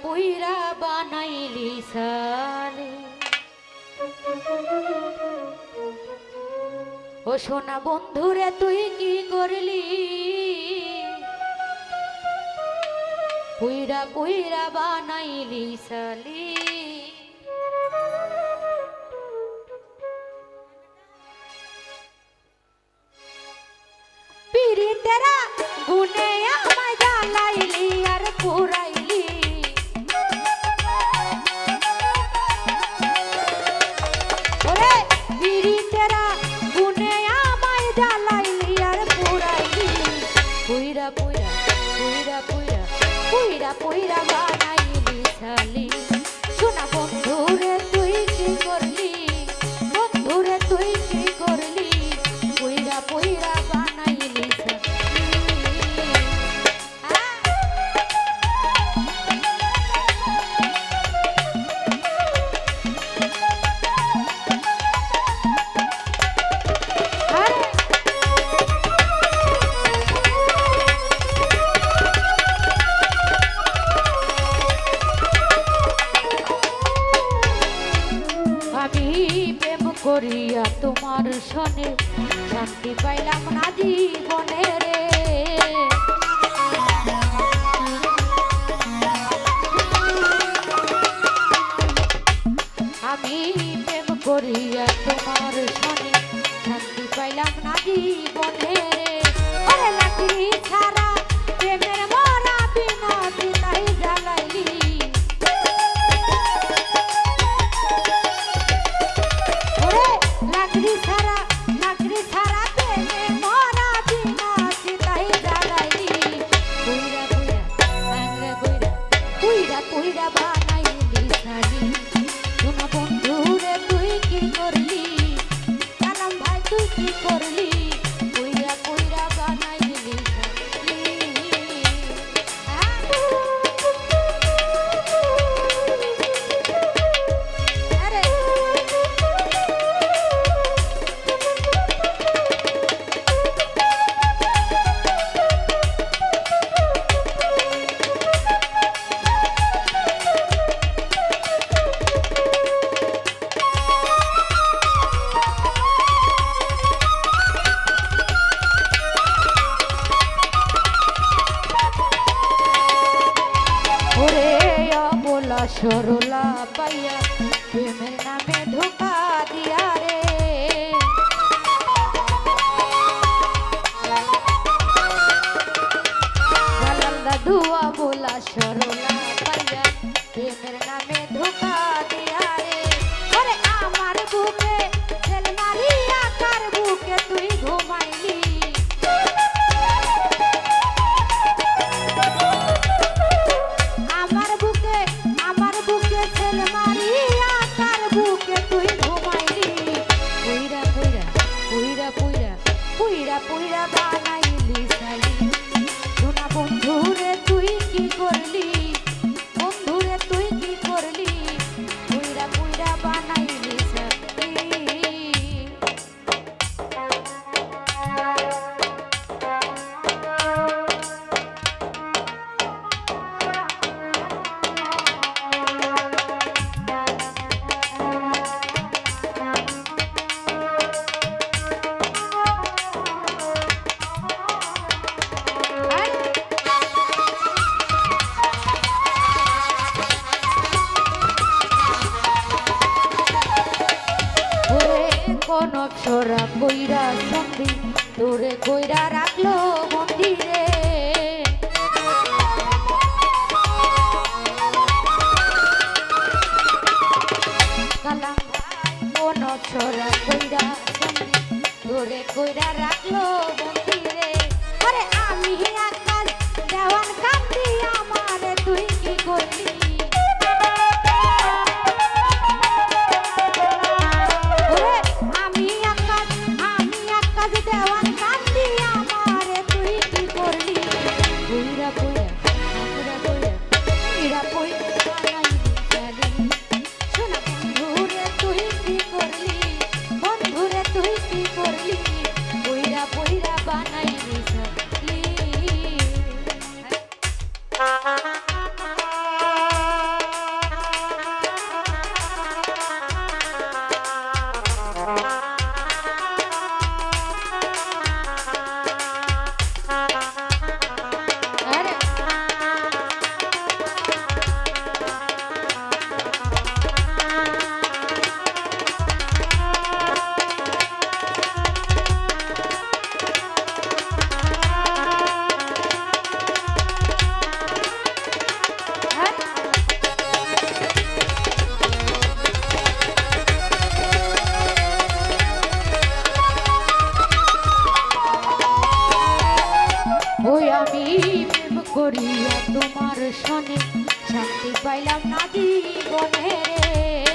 পুইরা বানাইলি সালে। ও সোনা বন্ধুরে তুই কি করলি, পুইরা পুইরা বানাইলি সালি। পিরিতেরা গুনে আমায় জ্বালাইলি আর পুরাইলি। ওরে পিরিতেরা গুনে আমায় জ্বালাইলি আর পুরাইলি। পুইরা পুইরা পুইরা পুইরা পুইরা পুইরা বানাইলি সালি। সোনা বন্ধুরে তুই কি করলি, বন্ধুরে তুই কি করলি, পুইরা পুইরা বানাইলি সালি। আমি প্রেম করিয়া তোমার সনে শান্তি পাইলাম না জীবনে রে। আমি প্রেম করিয়া তোমার সনে শান্তি পাইলাম না জীবনে রে। ওরে লাকড়ি ছাড়া প্রেমের মরা বিনা দিলাই জ্বালাইলি। লাকড়ি ছাড়া প্রেমে মরা বিনা দিলাই জ্বালাইলি। পুইরা পুইরা আংরা কইরা পুইরা পুইরা বানাইলি সালি। সোনা বন্ধুরে তুই কি করলি, কালাম ভাই তুই কি করলি, পুইরা পুইরা বানাইলি সালি। আরে ওরে অবলা সরলা পাইয়া প্রেমের নামে ধোকা দিয়া রে। জালাল দাদু অবলা সরলা পাইয়া প্রেমের নামে ধোকা দিয়া রে। ওরে আমার বুকে তেল মারিয়া কার বুকে তুই ঘুমাইলি। আমার বুকে তেল মারিয়া কার বুকে তুই ঘুমাইলি। পুইরা পুইরা পুইরা পুইরা পুইরা পুইরা বানাইলি সালি। সোনা বন্ধুরে তুই কি করলি, বন্ধুরে তুই কি করলি, পুইরা পুইরা বানাইলি সালি। কোন অক্ষরা কইরা সন্ধি তোরে কইরা রাখলো মন্দিরে। কালাম ভাই কোন অক্ষরা কইরা সন্ধি তোরে কইরা রাখলো মন্দিরে। আরে আমি আকাশ দেওয়ান কান্দি আমারে তুই কি করলি। দেওয়ান কান্দি আমারে তুই কি করলি। পুইরা পুইরা পুইরা পুইরা পুইরা পুইরা বানাইলি সালি। সোনা বন্ধুরে তুই কি করলি, বন্ধুরে তুই কি করলি, পুইরা পুইরা করিয়া তোমার শনে শান্তি পাইলাম না জীবনে রে